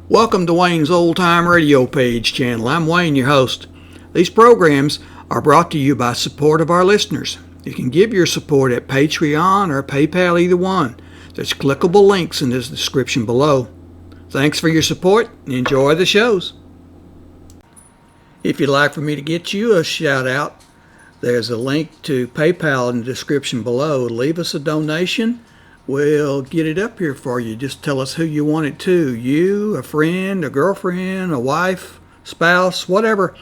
Welcome to Wayne's Old Time Radio Page channel. I'm Wayne, your host. These programs are brought to you by support of our listeners. You can give your support at Patreon or PayPal, either one. There's clickable links in the description below. Thanks for your support and enjoy the shows. If you'd like for me to get you a shout out, there's a link to PayPal in the description below. Leave us a donation. We'll get it up here for you. Just tell us who you want it to. You, a friend, a girlfriend, a wife, spouse, whatever.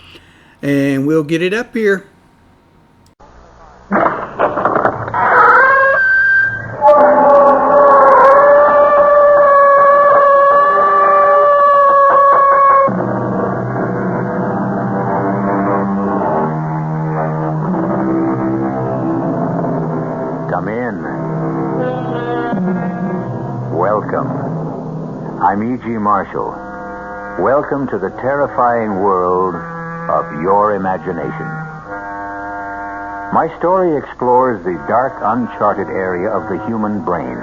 And we'll get it up here. Come in. Welcome. I'm E.G. Marshall. Welcome to the terrifying world of your imagination. My story explores the dark, uncharted area of the human brain.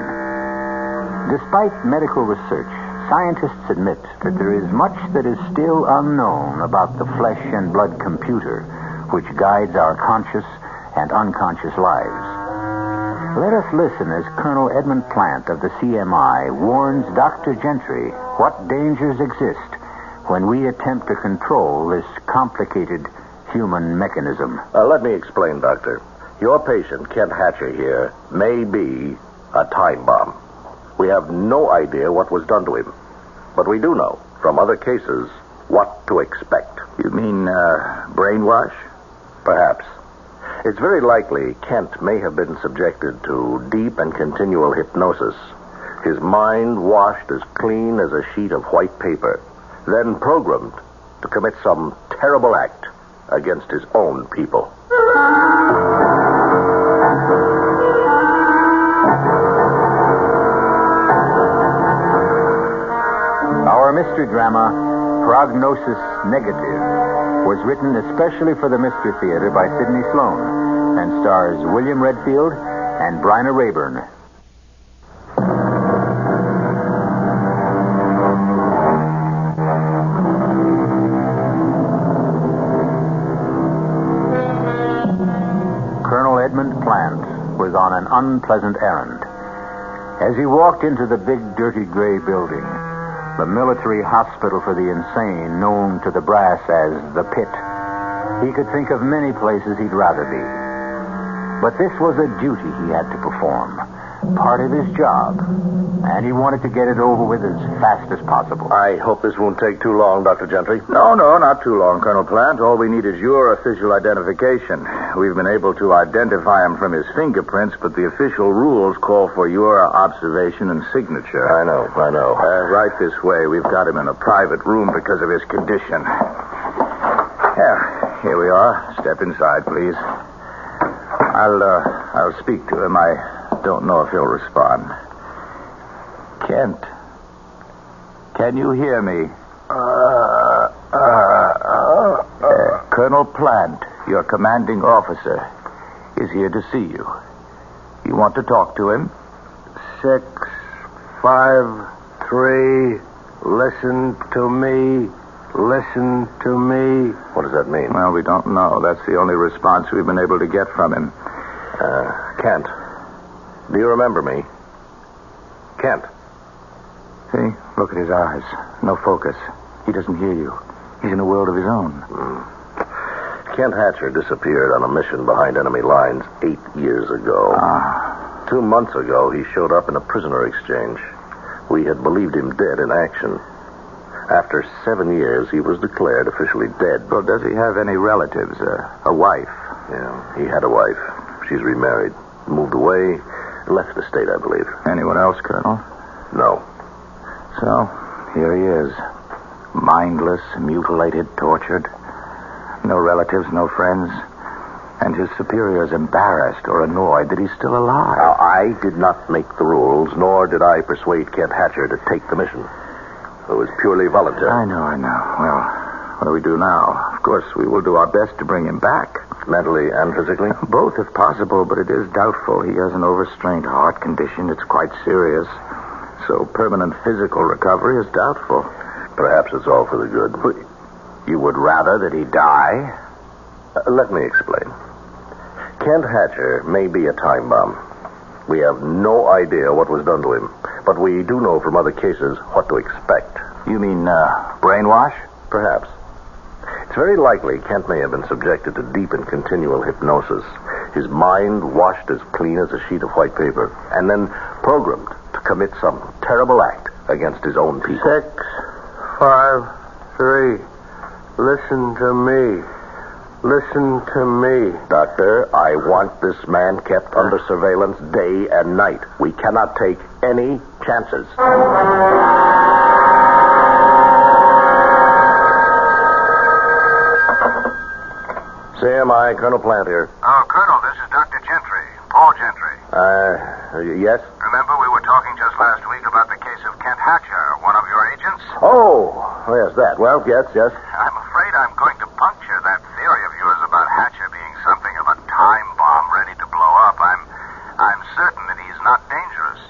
Despite medical research, scientists admit that there is much that is still unknown about the flesh and blood computer which guides our conscious and unconscious lives. Let us listen as Colonel Edmund Plant of the CMI warns Dr. Gentry what dangers exist when we attempt to control this complicated human mechanism. Let me explain, Doctor. Your patient, Kent Hatcher here, may be a time bomb. We have no idea what was done to him. But we do know, from other cases, what to expect. You mean, brainwash? Perhaps. It's very likely Kent may have been subjected to deep and continual hypnosis. His mind washed as clean as a sheet of white paper, then programmed to commit some terrible act against his own people. Our mystery drama, Prognosis Negative, was written especially for the Mystery Theater by Sidney Sloan and stars William Redfield and Bryna Rayburn. Colonel Edmund Plant was on an unpleasant errand. As he walked into the big, dirty gray building, the military hospital for the insane, known to the brass as the Pit, he could think of many places he'd rather be. But this was a duty he had to perform, part of his job, and he wanted to get it over with as fast as possible. I hope this won't take too long, Dr. Gentry. No, not too long, Colonel Plant. All we need is your official identification. We've been able to identify him from his fingerprints, but the official rules call for your observation and signature. I know. Right this way. We've got him in a private room because of his condition. Yeah, here we are. Step inside, please. I'll speak to him. I don't know if he'll respond. Kent, can you hear me? Colonel Plant, your commanding officer, is here to see you. You want to talk to him? 6, 5, 3, listen to me. Listen to me. What does that mean? Well, we don't know. That's the only response we've been able to get from him. Kent, do you remember me? Kent. See? Look at his eyes. No focus. He doesn't hear you. He's in a world of his own. Kent Hatcher disappeared on a mission behind enemy lines 8 years ago. 2 months ago, he showed up in a prisoner exchange. We had believed him dead in action. After 7 years, he was declared officially dead. Well, does he have any relatives? A wife? Yeah, he had a wife. She's remarried. Moved away. Left the state, I believe. Anyone else, Colonel? No. So, here he is. Mindless, mutilated, tortured. No relatives, no friends. And his superiors embarrassed or annoyed that he's still alive. Now, I did not make the rules, nor did I persuade Kent Hatcher to take the mission. It was purely voluntary. I know. Well, what do we do now? Of course, we will do our best to bring him back. Mentally and physically? Both, if possible, but it is doubtful. He has an overstrained heart condition. It's quite serious. So permanent physical recovery is doubtful. Perhaps it's all for the good. But you would rather that he die? Let me explain. Kent Hatcher may be a time bomb. We have no idea what was done to him, but we do know from other cases what to expect. You mean, brainwash? Perhaps. It's very likely Kent may have been subjected to deep and continual hypnosis, his mind washed as clean as a sheet of white paper, and then programmed to commit some terrible act against his own people. 6, 5, 3. Listen to me. Listen to me. Doctor, I want this man kept under surveillance day and night. We cannot take any chances. CMI, Colonel Plant here. Oh, Colonel, this is Dr. Gentry. Paul Gentry. Yes? Remember we were talking just last week about the case of Kent Hatcher, one of your agents? Oh, yes, that. Well, yes. I'm afraid I'm going to puncture that theory of yours about Hatcher being something of a time bomb ready to blow up. I'm certain that he's not dangerous.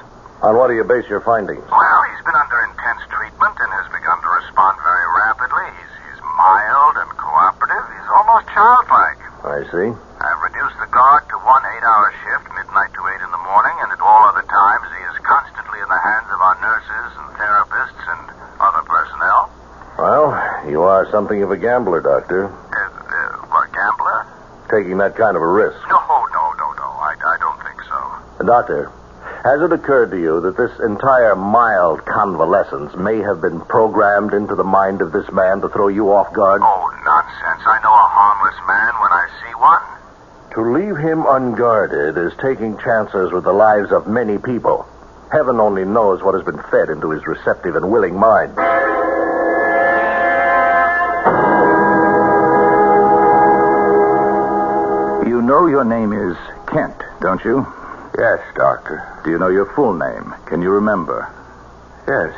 On what do you base your findings? Well, he's been under intense treatment and has begun to respond very rapidly. He's mild and cooperative. He's almost childlike. I see. I've reduced the guard to 1 8-hour shift, midnight to 8 in the morning, and at all other times he is constantly in the hands of our nurses and therapists and other personnel. Well, you are something of a gambler, Doctor. What, gambler? Taking that kind of a risk. No. I don't think so. Doctor, has it occurred to you that this entire mild convalescence may have been programmed into the mind of this man to throw you off guard? Oh, nonsense. I know a harmless man when I see one. To leave him unguarded is taking chances with the lives of many people. Heaven only knows what has been fed into his receptive and willing mind. You know your name is Kent, don't you? Yes, Doctor. Do you know your full name? Can you remember? Yes.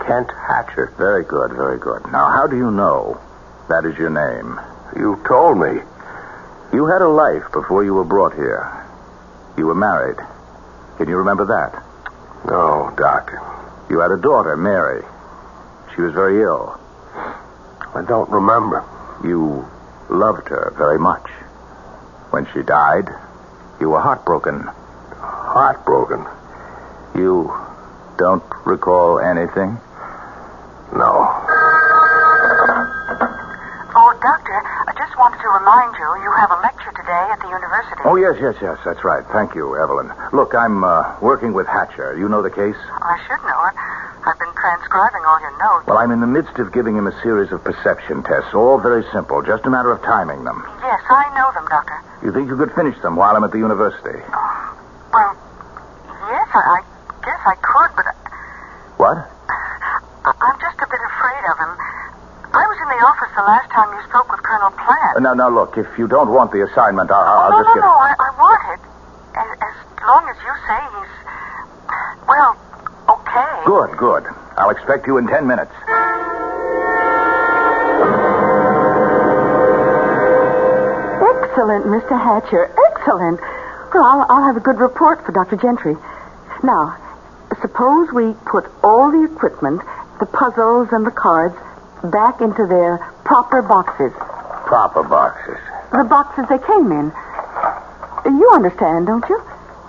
Kent Hatcher. Very good, very good. Now, how do you know that is your name? You told me. You had a life before you were brought here. You were married. Can you remember that? No, Doctor. You had a daughter, Mary. She was very ill. I don't remember. You loved her very much. When she died, you were heartbroken. Heartbroken? You don't recall anything? No. Oh, Doctor, I just wanted to remind you, you have a lecture today at the university. Oh, yes, that's right. Thank you, Evelyn. Look, I'm working with Hatcher. You know the case? I should know it. I've been transcribing all your notes. Well, I'm in the midst of giving him a series of perception tests, all very simple, just a matter of timing them. Yes, I know them, Doctor. You think you could finish them while I'm at the university? Well, yes, I guess I could, but What? I'm just a bit afraid of him. I was in the office the last time you spoke with Colonel Plant. Now, look, if you don't want the assignment, I'll just get... No, I want it. As long as you say he's, well, okay. Good. I'll expect you in 10 minutes. Excellent, Mr. Hatcher. Excellent. Well, I'll have a good report for Dr. Gentry. Now, suppose we put all the equipment, the puzzles and the cards, back into their proper boxes. Proper boxes. The boxes they came in. You understand, don't you?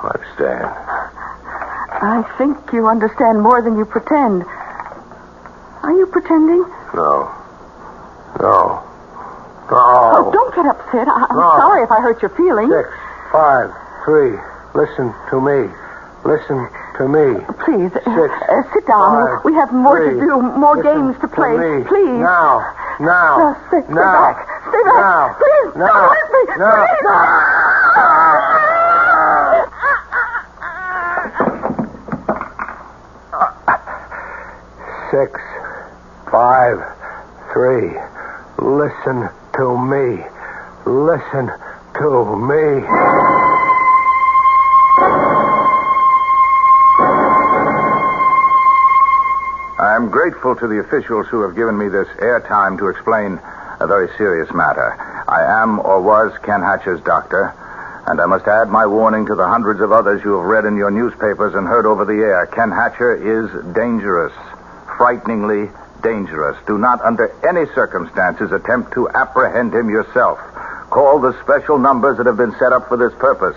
Understand. I think you understand more than you pretend. Are you pretending? No. Oh, don't get upset. I'm sorry if I hurt your feelings. 6, 5, 3. Listen to me. Listen to me. Please, 6, sit down. 5, We have more 3. to do, more Listen games to play. me. Please. Now. Stay back. Stay back. Now. Please, Now. stay with me. Now. Please. 6, 5, 3. Listen to me. Listen to me. I'm grateful to the officials who have given me this airtime to explain a very serious matter. I am, or was, Ken Hatcher's doctor, and I must add my warning to the hundreds of others you have read in your newspapers and heard over the air. Ken Hatcher is dangerous. frighteningly dangerous. Do not, under any circumstances, attempt to apprehend him yourself. Call the special numbers that have been set up for this purpose.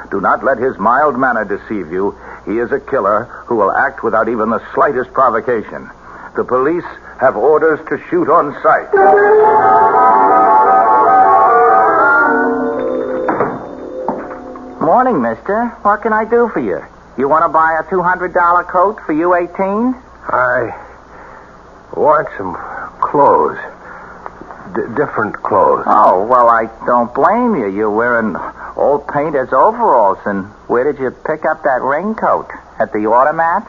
Do not let his mild manner deceive you. He is a killer who will act without even the slightest provocation. The police have orders to shoot on sight. Morning, mister. What can I do for you? You want to buy a $200 coat for you 18? I want some clothes. Different clothes. Oh, well, I don't blame you. You're wearing old painter's overalls. And where did you pick up that raincoat? At the automat?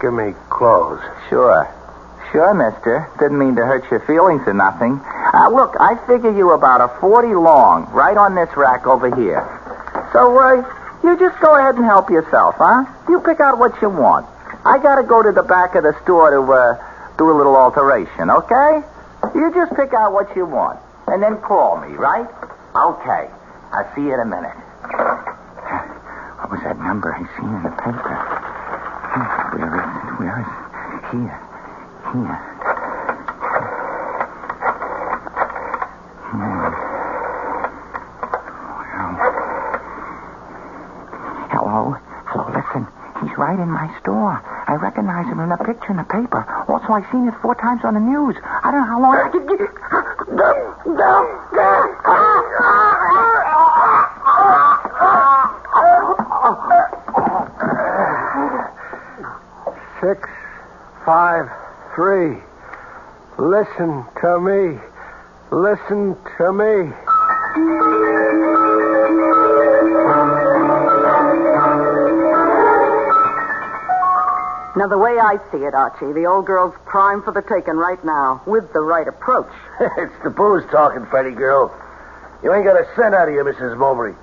Give me clothes. Sure, mister. Didn't mean to hurt your feelings or nothing. Look, I figure you about a 40 long, right on this rack over here. So, you just go ahead and help yourself, huh? You pick out what you want. I gotta go to the back of the store to, do a little alteration, okay? You just pick out what you want, and then call me, right? Okay. I'll see you in a minute. What was that number I seen in the paper? Where is it? Here. Hello, listen. He's right in my store. I recognize him in a picture in the paper. Also, I've seen it 4 times on the news. I don't know how long... 6, 5, 3. Listen to me. Listen to me. Now, the way I see it, Archie, the old girl's prime for the taking right now, with the right approach. It's the booze talking, Freddy girl. You ain't got a cent out of you, Mrs. Mowbray.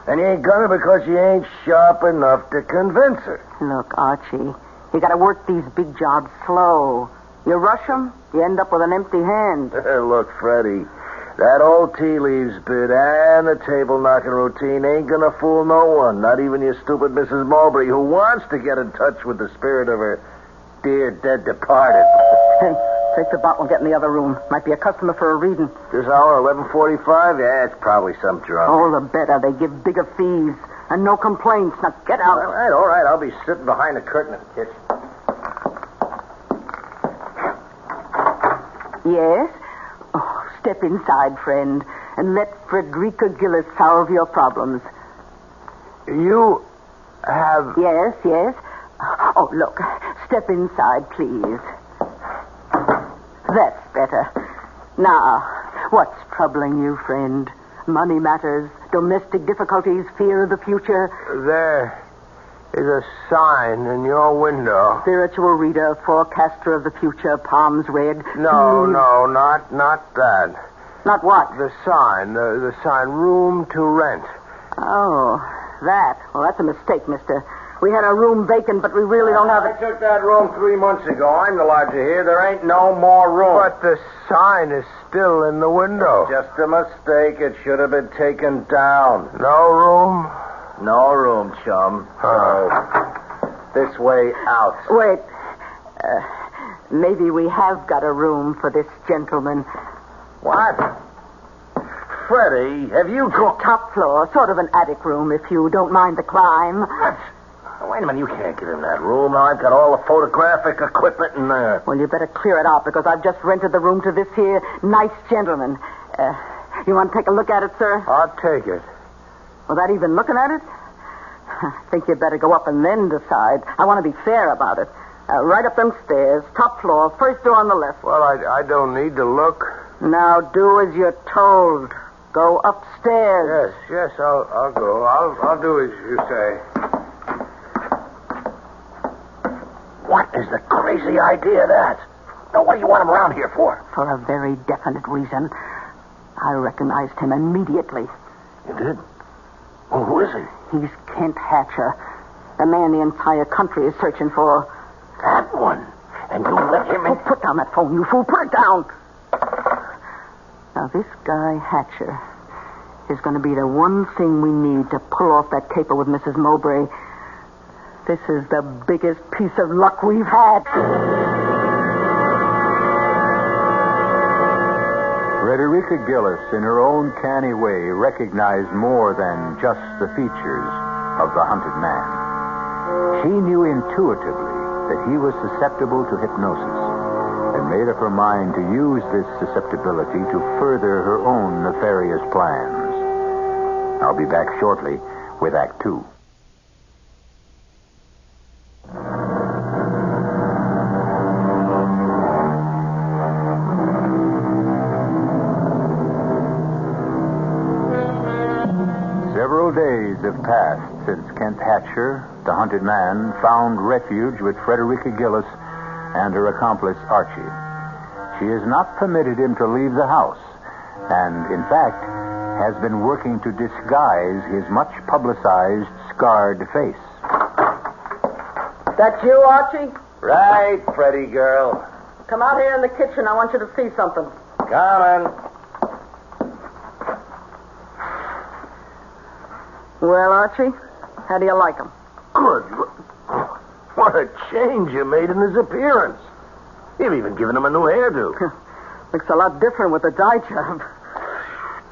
And you ain't gonna because you ain't sharp enough to convince her. Look, Archie, you gotta work these big jobs slow. You rush them, you end up with an empty hand. Look, Freddy, that old tea leaves bit and the table knocking routine ain't gonna fool no one, not even your stupid Mrs. Mowbray, who wants to get in touch with the spirit of her dear dead departed. Hey, take the bottle and get in the other room. Might be a customer for a reading. This hour, 11:45? Yeah, it's probably some drunk. Oh, the better. They give bigger fees. And no complaints. Now get out. All right. I'll be sitting behind the curtain in the kitchen. Yes? Oh, step inside, friend, and let Frederica Gillis solve your problems. You have... Yes. Oh, look. Step inside, please. That's better. Now, what's troubling you, friend? Money matters, domestic difficulties, fear of the future. There is a sign in your window. Spiritual reader, forecaster of the future, palms red. No, not that. Not what? The sign, the sign, room to rent. Oh, that. Well, that's a mistake, mister. We had a room vacant, but we really don't have it. I took that room 3 months ago. I'm the lodger here. There ain't no more room. But the sign is still in the window. Just a mistake. It should have been taken down. No room? No room, chum. So, this way out. Wait. Maybe we have got a room for this gentleman. What? Freddie, have you got... Top floor, sort of an attic room, if you don't mind the climb. What? Wait a minute, you can't get in that room. Now, I've got all the photographic equipment in there. Well, you better clear it out, because I've just rented the room to this here nice gentleman. You want to take a look at it, sir? I'll take it. Without even looking at it? I think you'd better go up and then decide. I want to be fair about it. Right up them stairs, top floor, first door on the left. Well, I don't need to look. Now do as you're told. Go upstairs. Yes, I'll go. I'll do as you say. What is the crazy idea of that? Now, what do you want him around here for? For a very definite reason. I recognized him immediately. You did? Well, who is he? He's Kent Hatcher, the man the entire country is searching for. That one? And you let him in? Oh, put down that phone, you fool. Put it down. Now, this guy Hatcher is going to be the one thing we need to pull off that caper with Mrs. Mowbray. This is the biggest piece of luck we've had. Frederica Gillis, in her own canny way, recognized more than just the features of the hunted man. She knew intuitively that he was susceptible to hypnosis and made up her mind to use this susceptibility to further her own nefarious plans. I'll be back shortly with Act Two. Several days have passed since Kent Hatcher, the hunted man, found refuge with Frederica Gillis and her accomplice, Archie. She has not permitted him to leave the house, and, in fact, has been working to disguise his much-publicized, scarred face. That you, Archie? Right, Freddie girl. Come out here in the kitchen. I want you to see something. Coming. Well, Archie, how do you like him? Good. What a change you made in his appearance. You've even given him a new hairdo. Looks a lot different with the dye job.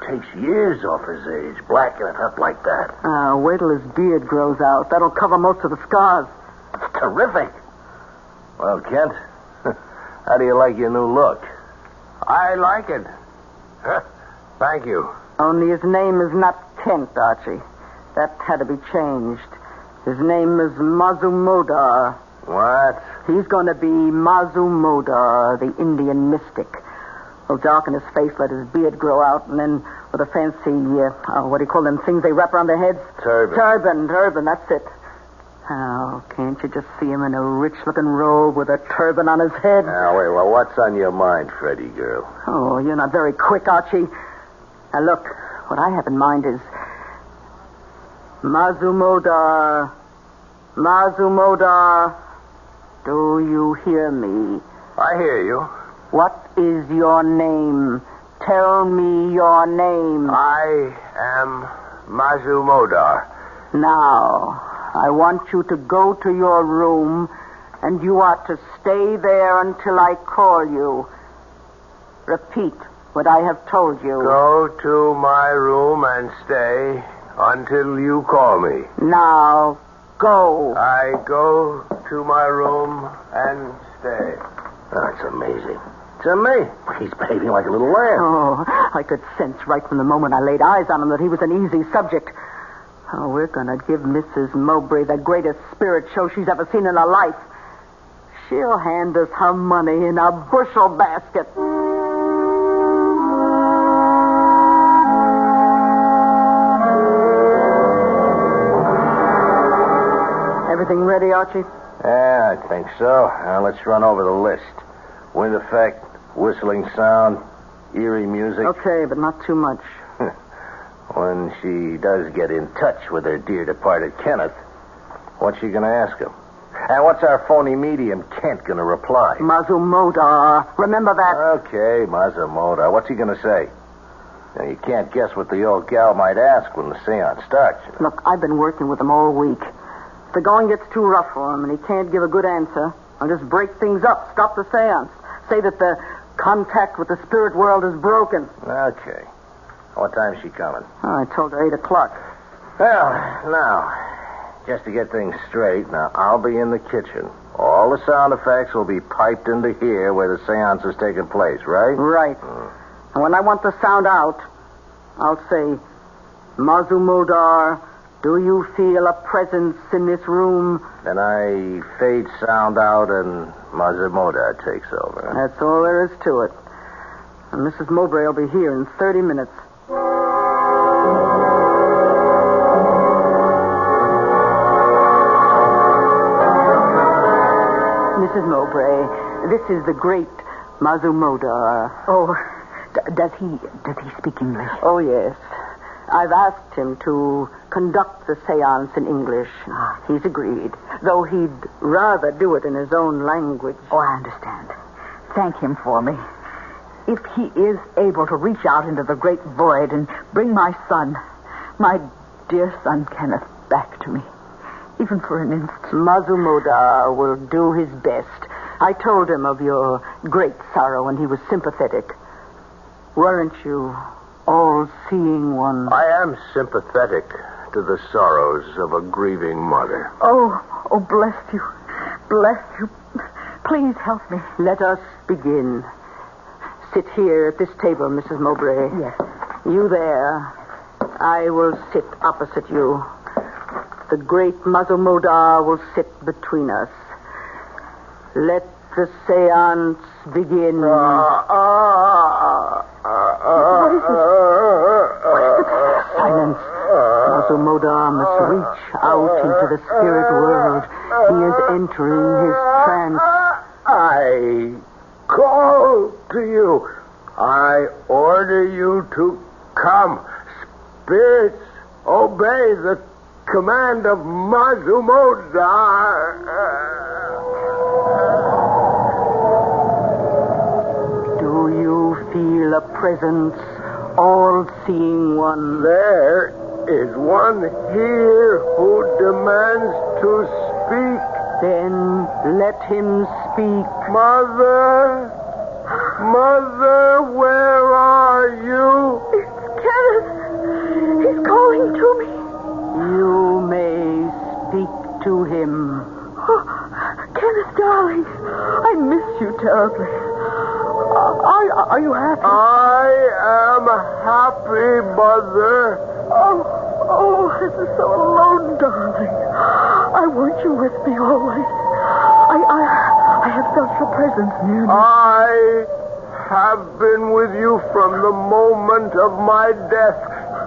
Takes years off his age, blacking it up like that. Wait till his beard grows out. That'll cover most of the scars. It's terrific. Well, Kent, how do you like your new look? I like it. Thank you. Only his name is not Kent, Archie. That had to be changed. His name is Mazumodar. What? He's going to be Mazumodar, the Indian mystic. He'll darken his face, let his beard grow out, and then with a fancy, what do you call them things they wrap around their heads? Turban. Turban, that's it. Oh, can't you just see him in a rich-looking robe with a turban on his head? Now, wait, well, what's on your mind, Freddie girl? Oh, you're not very quick, Archie. Now, look, what I have in mind is Mazumodar. Mazumodar, do you hear me? I hear you. What is your name? Tell me your name. I am Mazumodar. Now, I want you to go to your room, and you are to stay there until I call you. Repeat what I have told you. Go to my room and stay until you call me. Now, go. I go to my room and stay. That's amazing. To me, he's behaving like a little lamb. Oh, I could sense right from the moment I laid eyes on him that he was an easy subject. Oh, we're going to give Mrs. Mowbray the greatest spirit show she's ever seen in her life. She'll hand us her money in a bushel basket. Everything ready, Archie? Yeah, I think so. Now let's run over the list. Wind effect, whistling sound, eerie music. Okay, but not too much. When she does get in touch with her dear departed Kenneth, what's she going to ask him? And what's our phony medium Kent going to reply? Mazumodar. Remember that? Okay, Mazumodar. What's he going to say? Now, you can't guess what the old gal might ask when the seance starts. Look, I've been working with him all week. If the going gets too rough for him and he can't give a good answer, I'll just break things up, stop the seance. Say that the contact with the spirit world is broken. Okay. What time's she coming? Oh, I told her 8 o'clock. Well, now, just to get things straight, now, I'll be in the kitchen. All the sound effects will be piped into here where the seance is taking place, right? Right. And when I want the sound out, I'll say, Mazumodar, do you feel a presence in this room? Then I fade sound out and Mazumodar takes over. That's all there is to it. And Mrs. Mowbray will be here in 30 minutes. Mrs. Mowbray, this is the great Mazumodar. Oh, does he speak English? Oh, yes. I've asked him to conduct the seance in English. He's agreed, though he'd rather do it in his own language. Oh, I understand. Thank him for me. If he is able to reach out into the great void and bring my son, my dear son Kenneth, back to me, even for an instant. Mazumodar will do his best. I told him of your great sorrow, and he was sympathetic. Weren't you all-seeing one? I am sympathetic to the sorrows of a grieving mother. Oh, bless you. Bless you. Please help me. Let us begin. Sit here at this table, Mrs. Mowbray. Yes. You there. I will sit opposite you. The great Mazumodar will sit between us. Let the seance begin. Silence. Mazumodar must reach out into the spirit world. He is entering his trance. I call to you. I order you to come. Spirits, obey the command of Mazumodar. Do you feel a presence, all-seeing one? There is one here who demands to speak. Then let him speak. Mother, where are you? It's Kenneth. He's calling to me. You may speak to him. Oh, Kenneth, darling, I miss you terribly. Are you happy? I am happy, Mother. Oh, I'm so alone, darling. I want you with me always. I have felt your presence near me. I have been with you from the moment of my death.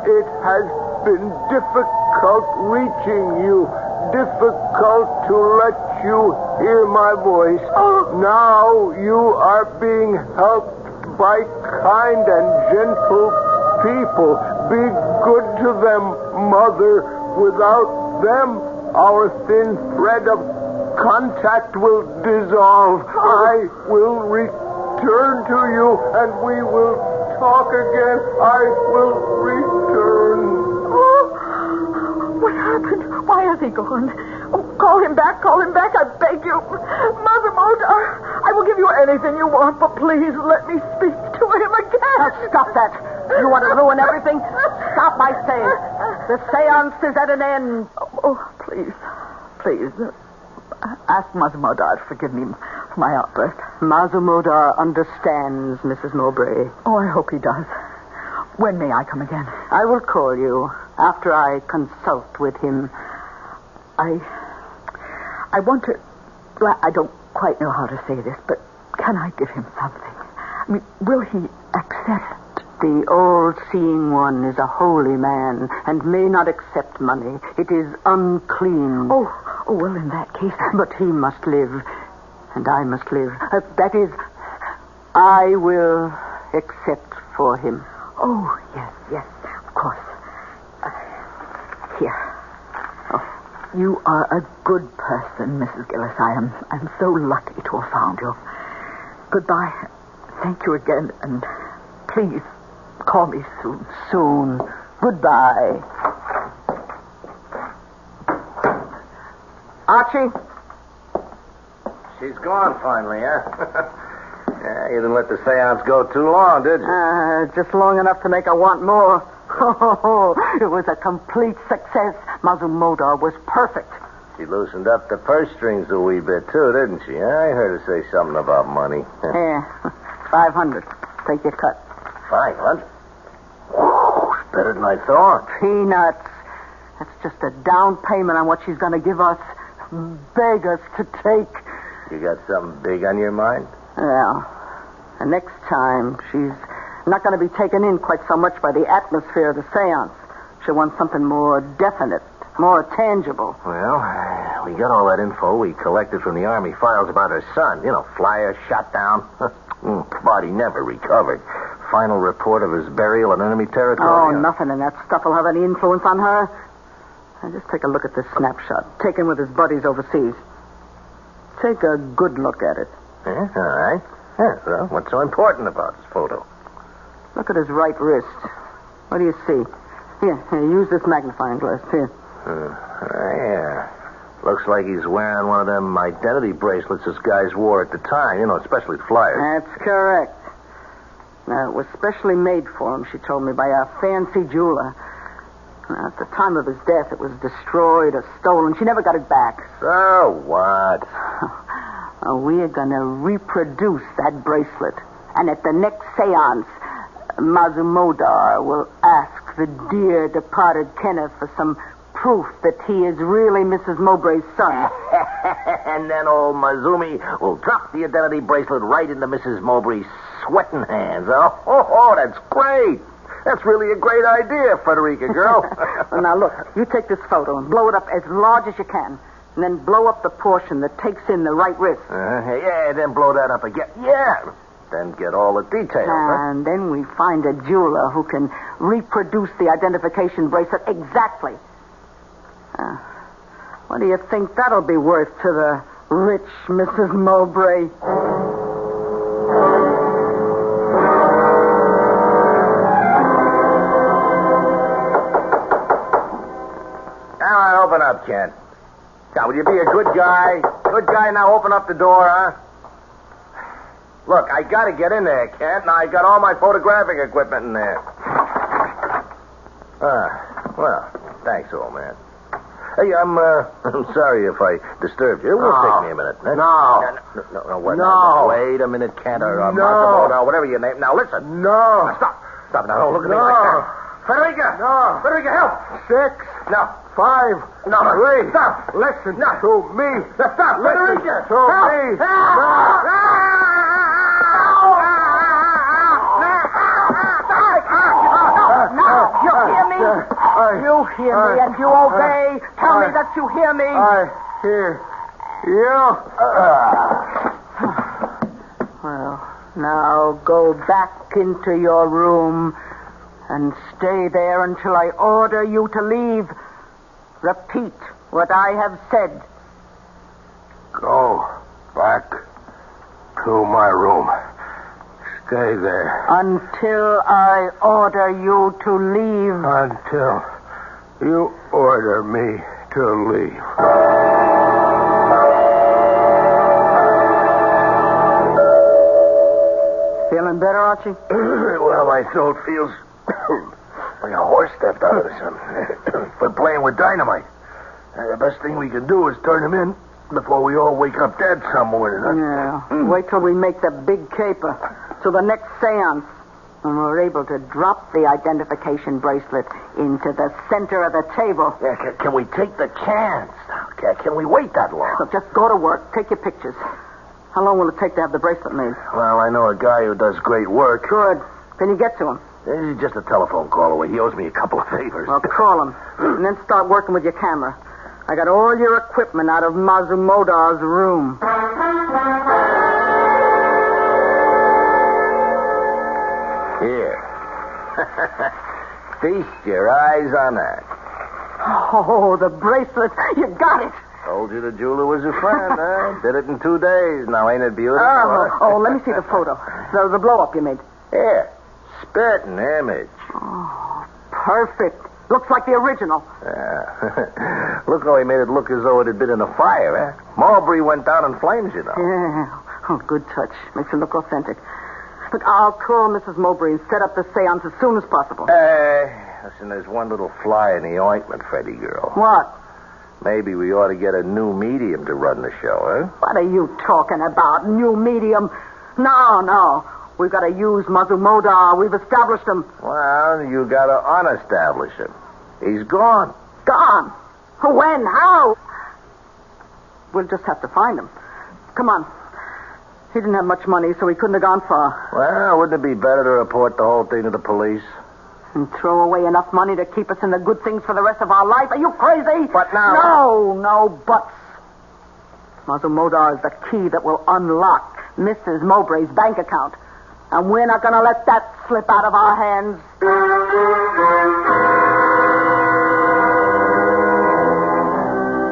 It has been difficult reaching you, difficult to let you hear my voice. Now you are being helped by kind and gentle people. Be good to them, Mother. Without them, our thin thread of contact will dissolve. I will return to you, and we will talk again. I will return. Oh, what happened? Why has he gone? Oh, call him back, I beg you. Mother Modar, I will give you anything you want, but please let me speak to him again. Now, stop that. You want to ruin everything? Stop, I say. The seance is at an end. Oh, please. Ask Mazumodar to forgive me for my outburst. Mazumodar understands, Mrs. Mowbray. Oh, I hope he does. When may I come again? I will call you after I consult with him. I want to... Well, I don't quite know how to say this, but can I give him something? I mean, will he accept? The all-seeing one is a holy man and may not accept money. It is unclean. Oh, well, in that case... But he must live, and I must live. That is, I will accept for him. Oh, yes, of course. Here. Oh, you are a good person, Mrs. Gillis. I'm so lucky to have found you. Goodbye. Thank you again, and please call me soon. Soon. Goodbye. Archie? She's gone finally, huh? Yeah, you didn't let the seance go too long, did you? Just long enough to make her want more. It was a complete success. Mazumodar was perfect. She loosened up the purse strings a wee bit, too, didn't she? I heard her say something about money. Here, 500. Take your cut. 500? Whew, it's better than I thought. Peanuts. That's just a down payment on what she's going to give us. Beg us to take. You got something big on your mind? Well, the next time, she's not going to be taken in quite so much by the atmosphere of the seance. She wants something more definite, more tangible. Well, we got all that info we collected from the Army files about her son. You know, flyer shot down. Body never recovered. Final report of his burial in enemy territory. Oh, nothing in that stuff will have any influence on her. Now, just take a look at this snapshot, taken with his buddies overseas. Take a good look at it. Yeah, all right. Yeah, well, what's so important about this photo? Look at his right wrist. What do you see? Here, use this magnifying glass. Here. Yeah. Looks like he's wearing one of them identity bracelets this guys wore at the time, you know, especially the flyers. That's correct. It was specially made for him, she told me, by a fancy jeweler. At the time of his death, it was destroyed or stolen. She never got it back. So what? We are going to reproduce that bracelet. And at the next seance, Mazumodar will ask the dear departed Kenneth for some proof that he is really Mrs. Mowbray's son. And then old Mazumi will drop the identity bracelet right into Mrs. Mowbray's sweating hands. Oh, that's great. That's really a great idea, Frederica girl. Well, now, look, you take this photo and blow it up as large as you can. And then blow up the portion that takes in the right wrist. Yeah, then blow that up again. Yeah. Then get all the details. And then we find a jeweler who can reproduce the identification bracelet exactly. What do you think that'll be worth to the rich Mrs. Mowbray? Come on, open up, Kent. Now, will you be a good guy? Good guy, now open up the door, huh? Look, I gotta get in there, Kent, and I got all my photographic equipment in there. Well, thanks, old man. Hey, I'm sorry if I disturbed you. It will take me a minute. No. No, wait, no. Wait a minute, Kent, or Massimo, whatever your name. Now, listen. No. Stop. Now, don't look at me like that. Federica! No. Federica, help! 6. No. 5. No. 3. Stop. Listen No. to me. Stop. Listen Federica! to me. Now, you hear me? You hear me and you obey. Tell me that you hear me. I hear you. Well, now go back into your room and stay there until I order you to leave. Repeat what I have said. Go back to my room. Stay there. Until I order you to leave. Until you order me to leave. Feeling better, Archie? Well, my throat feels like a horse stepped out of something. We're playing with dynamite. The best thing we can do is turn him in before we all wake up dead some morning. Huh? Yeah. Wait till we make the big caper. To the next seance. And we're able to drop the identification bracelet into the center of the table. Yeah, can we take the chance? Can we wait that long? So just go to work. Take your pictures. How long will it take to have the bracelet made? Well, I know a guy who does great work. Good. Can you get to him? He's just a telephone call away. He owes me a couple of favors. Well, call him. And then start working with your camera. I got all your equipment out of Mazumodar's room. Here. Feast your eyes on that. Oh, the bracelet. You got it. Told you the jeweler was a friend, huh? Did it in 2 days. Now, ain't it beautiful? Let me see the photo. The blow-up you made. Here. Spit an image. Oh, perfect. Looks like the original. Yeah. Look how he made it look as though it had been in a fire, eh? Mulberry went down in flames, you know. Yeah. Oh, good touch. Makes it look authentic. Look, I'll call Mrs. Mowbray and set up the seance as soon as possible. Listen, there's one little fly in the ointment, Freddie girl. What? Maybe we ought to get a new medium to run the show, huh? What are you talking about? New medium? No. We've got to use Mazumodar. We've established him. Well, you got to unestablish him. He's gone. Gone? When? How? We'll just have to find him. Come on. He didn't have much money, so he couldn't have gone far. Well, wouldn't it be better to report the whole thing to the police? And throw away enough money to keep us in the good things for the rest of our life? Are you crazy? But now... No buts. Mazumodar is the key that will unlock Mrs. Mowbray's bank account. And we're not going to let that slip out of our hands.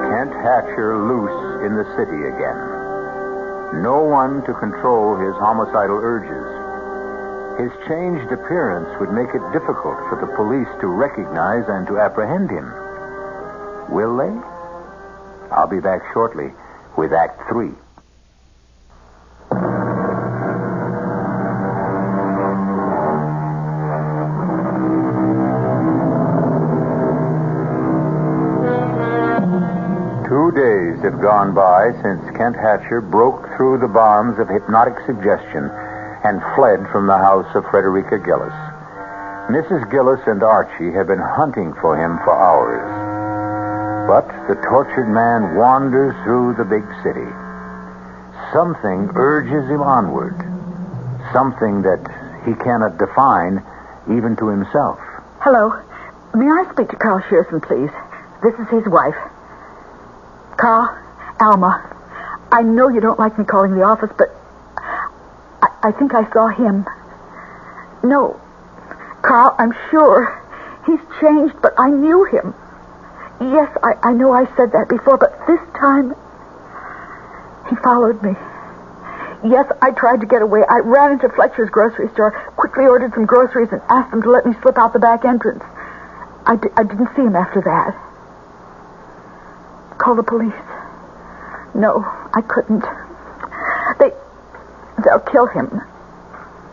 Kent Hatcher loose in the city again. No one to control his homicidal urges. His changed appearance would make it difficult for the police to recognize and to apprehend him. Will they? I'll be back shortly with Act 3. gone by since Kent Hatcher broke through the bonds of hypnotic suggestion and fled from the house of Frederica Gillis. Mrs. Gillis and Archie had been hunting for him for hours. But the tortured man wanders through the big city. Something urges him onward. Something that he cannot define even to himself. Hello. May I speak to Carl Shearson, please? This is his wife. Carl, Alma, I know you don't like me calling the office, but I think I saw him. No. Carl, I'm sure. He's changed, but I knew him. Yes, I know I said that before, but this time he followed me. Yes, I tried to get away. I ran into Fletcher's grocery store, quickly ordered some groceries, and asked them to let me slip out the back entrance. I didn't see him after that. Call the police. No, I couldn't. They'll kill him.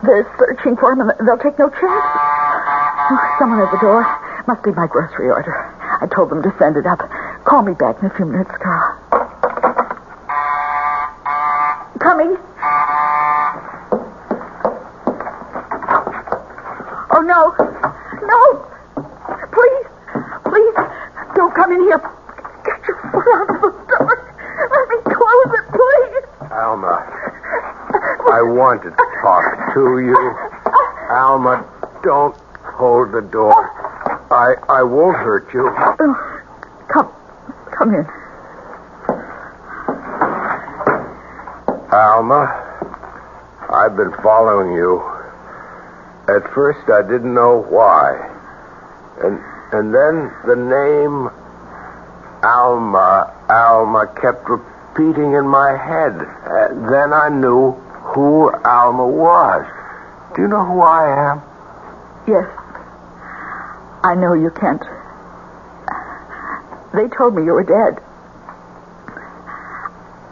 They're searching for him, and they'll take no chance. Oh, someone at the door. Must be my grocery order. I told them to send it up. Call me back in a few minutes, Carl. Coming. Oh, no. No. Please, don't come in here. Get your foot out of the door. Let me close it, please. Alma, I want to talk to you. Alma, don't hold the door. I won't hurt you. Come in. Alma, I've been following you. At first, I didn't know why. And then the name Alma kept repeating in my head. Then I knew who Alma was. Do you know who I am? Yes. I know you can't. They told me you were dead.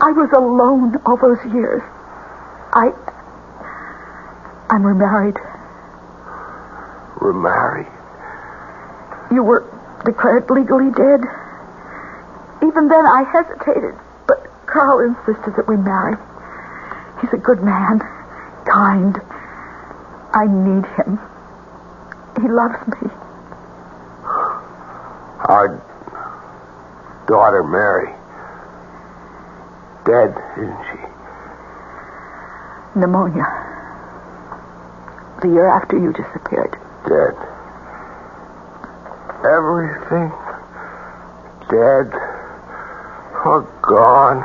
I was alone all those years. I'm remarried. Remarried? You were declared legally dead. Even then I hesitated, but Carl insisted that we marry. He's a good man, kind. I need him. He loves me. Our daughter, Mary, dead, isn't she? Pneumonia. The year after you disappeared. Dead. Everything dead, or gone,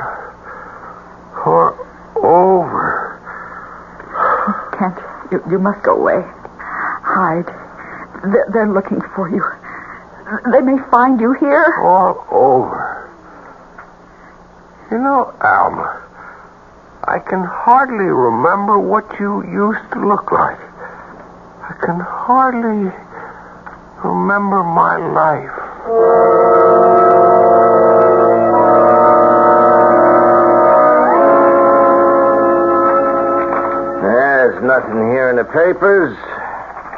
or over. Kent, you must go away. Hide. They're looking for you. They may find you here. All over. You know, Alma, I can hardly remember what you used to look like. I can hardly remember my life. There's nothing here in the papers,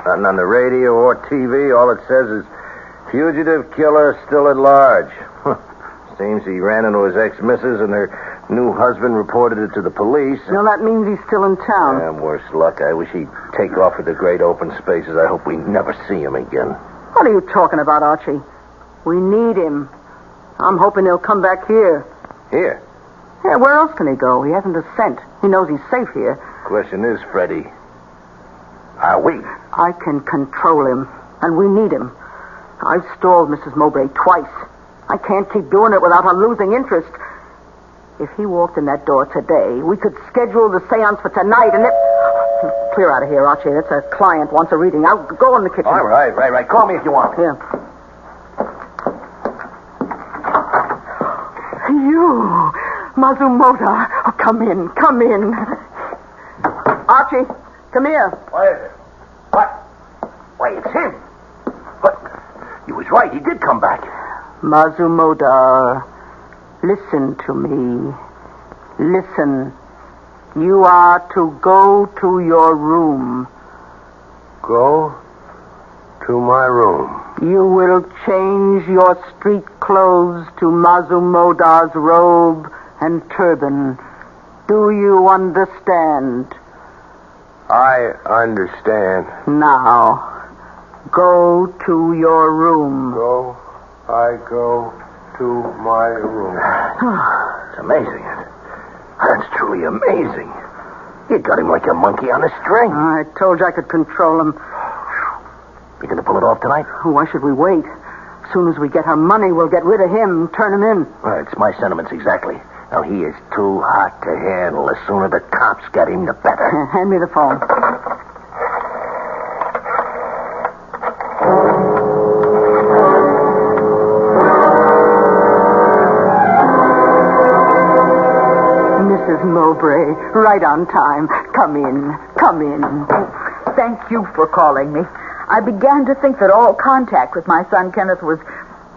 nothing on the radio or TV. All it says is, fugitive killer still at large. Seems he ran into his ex-missus and her new husband reported it to the police. No, that means he's still in town. And worse luck. I wish he'd take off with the great open spaces. I hope we never see him again. What are you talking about, Archie? We need him. I'm hoping he'll come back here. Here? Yeah, where else can he go? He hasn't a cent. He knows he's safe here. Question is, Freddie, are we? I can control him, and we need him. I've stalled Mrs. Mowbray twice. I can't keep doing it without her losing interest. If he walked in that door today, we could schedule the seance for tonight, and Clear out of here, Archie. That's a client wants a reading. I'll go in the kitchen. All right. Call me if you want. Here. You, Mazumoda. Oh, come in. Archie, come here. What is it? What? Why, it's him. But he was right. He did come back. Mazumoda, listen to me. Listen. You are to go to your room. Go to my room. You will change your street clothes to Mazumodar's robe and turban. Do you understand? I understand. Now, go to your room. I go to my room. It's amazing. That's truly amazing. You got him like a monkey on a string. I told you I could control him. You gonna pull it off tonight? Why should we wait? As soon as we get our money, we'll get rid of him, turn him in. Well, it's my sentiments exactly. Now, he is too hot to handle. The sooner the cops get him, the better. Hand me the phone. Mrs. Mowbray, right on time. Come in. Thank you for calling me. I began to think that all contact with my son Kenneth was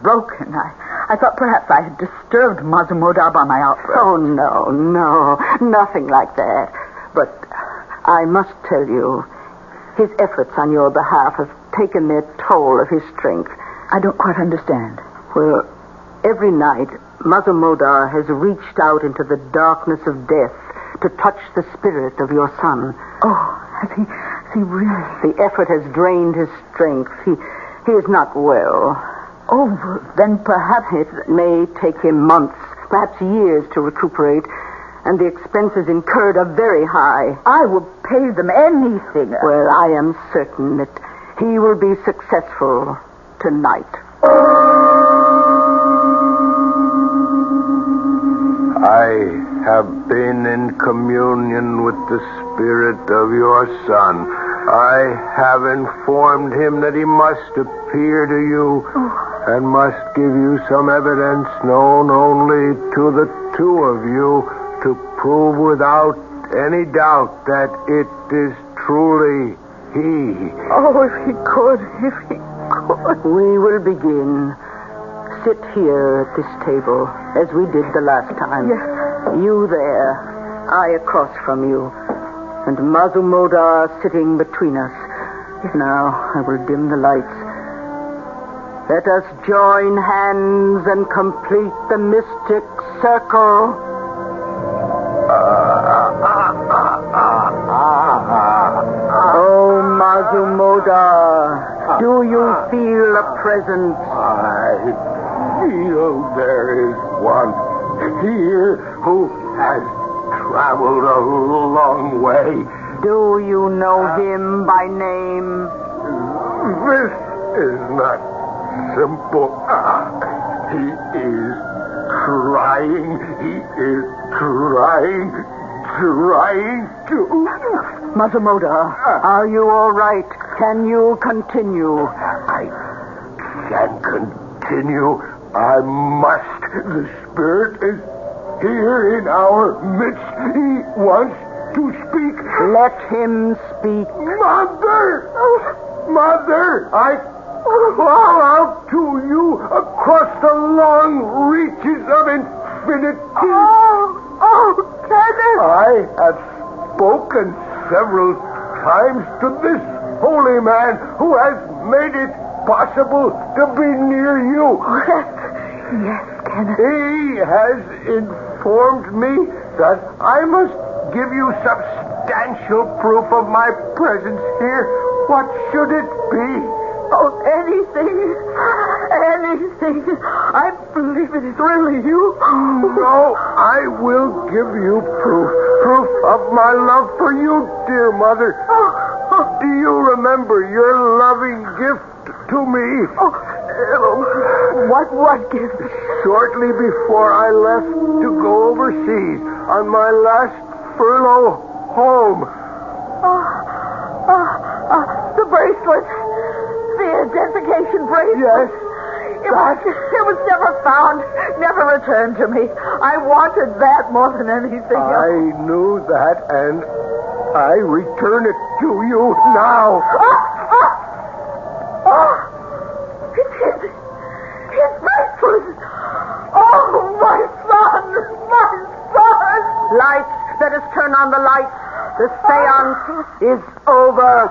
broken. I thought perhaps I had disturbed Mazumodar by my outburst. Oh, no, nothing like that. But I must tell you, his efforts on your behalf have taken their toll of his strength. I don't quite understand. Well, every night, Mazumodar has reached out into the darkness of death to touch the spirit of your son. Oh, has he really? The effort has drained his strength. He is not well. Oh, then perhaps it may take him months, perhaps years to recuperate, and the expenses incurred are very high. I will pay them anything. Well, I am certain that he will be successful tonight. I have been in communion with the spirit of your son. I have informed him that he must appear to you and must give you some evidence known only to the two of you to prove without any doubt that it is truly he. Oh, if he could. We will begin. Sit here at this table, as we did the last time. Yes. You there, I across from you, and Mazumodar sitting between us. Now, I will dim the lights. Let us join hands and complete the mystic circle. Oh, Mazumodar, do you feel a presence? I feel there is one here who has traveled a long way. Do you know him by name? This is not simple. He is trying to... Mazumodar, are you all right? Can you continue? I can continue. I must. The spirit is here in our midst. He wants to speak. Let him speak. Mother, I call out to you across the long reaches of infinity. Oh, Kenneth! I have spoken several times to this holy man who has made it possible to be near you. Yes, Kenneth. He has informed me that I must give you substantial proof of my presence here. What should it be? Oh, anything. I believe it is really you. No, I will give you proof of my love for you, dear mother. Do you remember your loving gift to me? What gift? Shortly before I left to go overseas on my last furlough home. The bracelet. The identification bracelet. Yes. It was never found, never returned to me. I wanted that more than anything else. I knew that, and I return it to you now. It's his bracelet. Oh, my son. Lights, let us turn on the lights. The seance is over.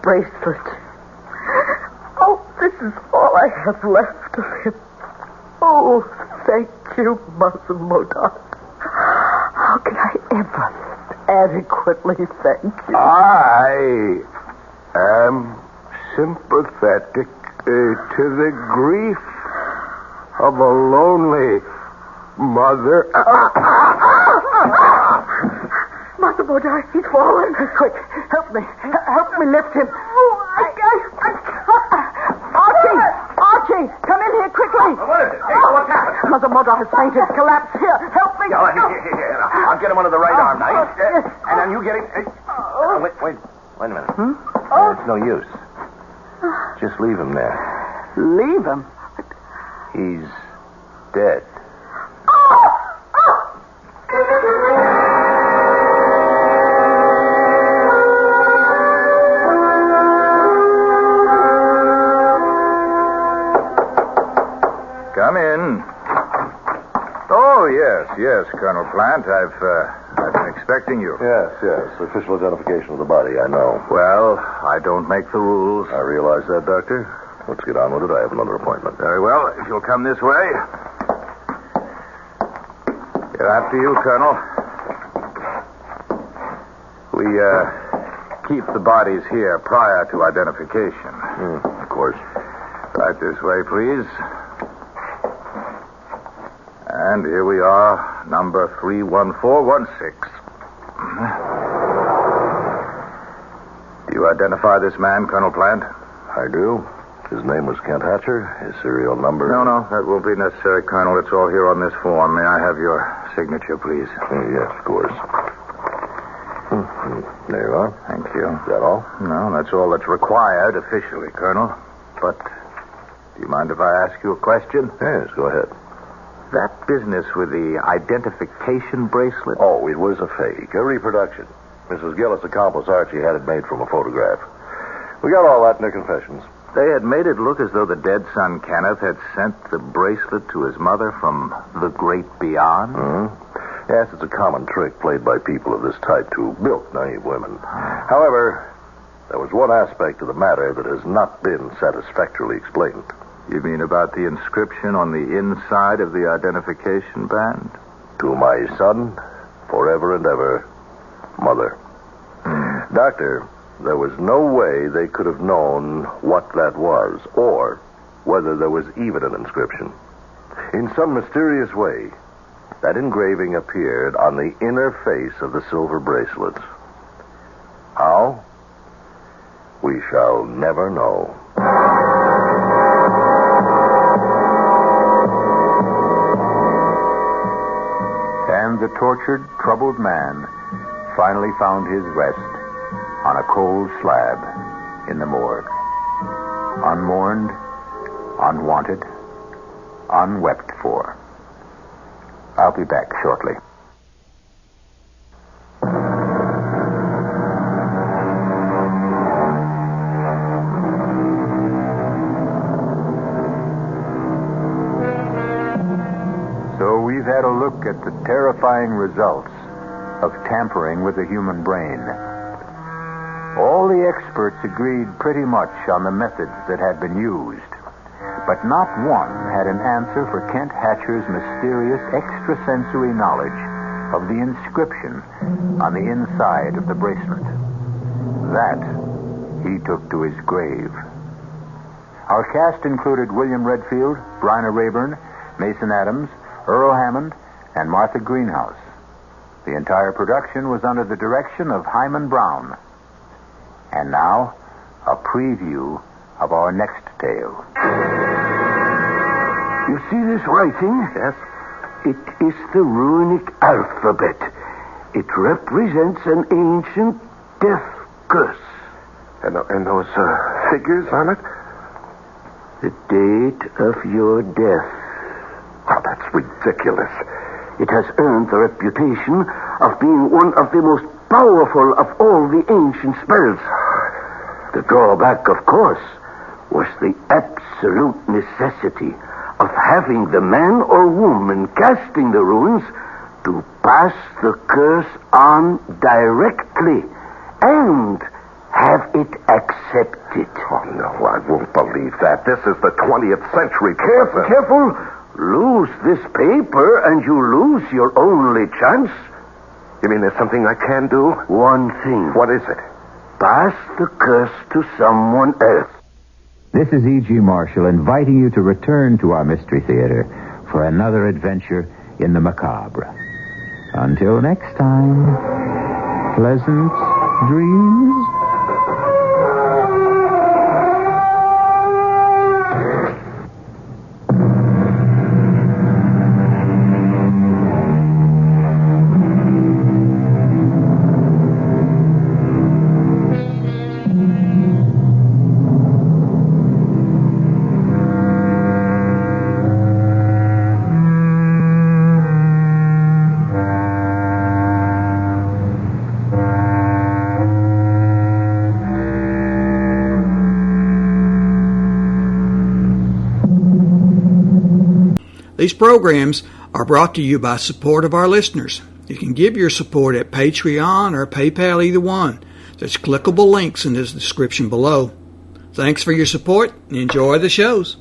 bracelet. Oh, this is all I have left of him. Oh, thank you, Mother Modoc. How can I ever adequately thank you? I am sympathetic to the grief of a lonely mother. Mother Modoc, he's fallen. Quick, help me. Help me lift him. Archie, come in here quickly. What is it? Hey, what's happened? Mother Modoc has fainted, collapsed. Here, help me. Here. I'll get him under the right arm now. Yes. And then you get him. Wait a minute. It's no use. Just leave him there. Leave him? He's dead. Come in. Oh, yes, Colonel Plant. I've been expecting you. Yes. Official identification of the body, I know. Well, I don't make the rules. I realize that, Doctor. Let's get on with it. I have another appointment. Very well. If you'll come this way. After you, Colonel. We keep the bodies here prior to identification. Of course. Right this way, please. And here we are, number 31416. Do you identify this man, Colonel Plant? I do. His name was Kent Hatcher. His serial number... No, that won't be necessary, Colonel. It's all here on this form. May I have your signature, please? Yes, of course. There you are. Thank you. Is that all? No, that's all that's required officially, Colonel. But do you mind if I ask you a question? Yes, go ahead. That business with the identification bracelet? Oh, it was a fake, a reproduction. Mrs. Gillis' accomplice, Archie, had it made from a photograph. We got all that in their confessions. They had made it look as though the dead son, Kenneth, had sent the bracelet to his mother from the great beyond? Mm-hmm. Yes, it's a common trick played by people of this type to bilk naive women. However, there was one aspect of the matter that has not been satisfactorily explained. You mean about the inscription on the inside of the identification band? To my son, forever and ever, Mother. Doctor, there was no way they could have known what that was, or whether there was even an inscription. In some mysterious way, that engraving appeared on the inner face of the silver bracelets. How? We shall never know. And the tortured, troubled man finally found his rest on a cold slab in the morgue. Unmourned, unwanted, unwept for. I'll be back shortly. So we've had a look at the terrifying results of tampering with the human brain. All the experts agreed pretty much on the methods that had been used, but not one had an answer for Kent Hatcher's mysterious extrasensory knowledge of the inscription on the inside of the bracelet. That he took to his grave. Our cast included William Redfield, Bryna Rayburn, Mason Adams, Earl Hammond, and Martha Greenhouse. The entire production was under the direction of Hyman Brown. And now, a preview of our next tale. You see this writing? Yes? It is the runic alphabet. It represents an ancient death curse. And those figures on it? The date of your death. Oh, that's ridiculous. It has earned the reputation of being one of the most powerful of all the ancient spells. The drawback, of course, was the absolute necessity of having the man or woman casting the runes to pass the curse on directly and have it accepted. Oh, no, I won't believe that. This is the 20th century. Careful. Lose this paper and you lose your only chance. You mean there's something I can do? One thing. What is it? Pass the curse to someone else. This is E.G. Marshall inviting you to return to our Mystery Theater for another adventure in the macabre. Until next time, pleasant dreams. These programs are brought to you by support of our listeners. You can give your support at Patreon or PayPal, either one. There's clickable links in the description below. Thanks for your support and enjoy the shows.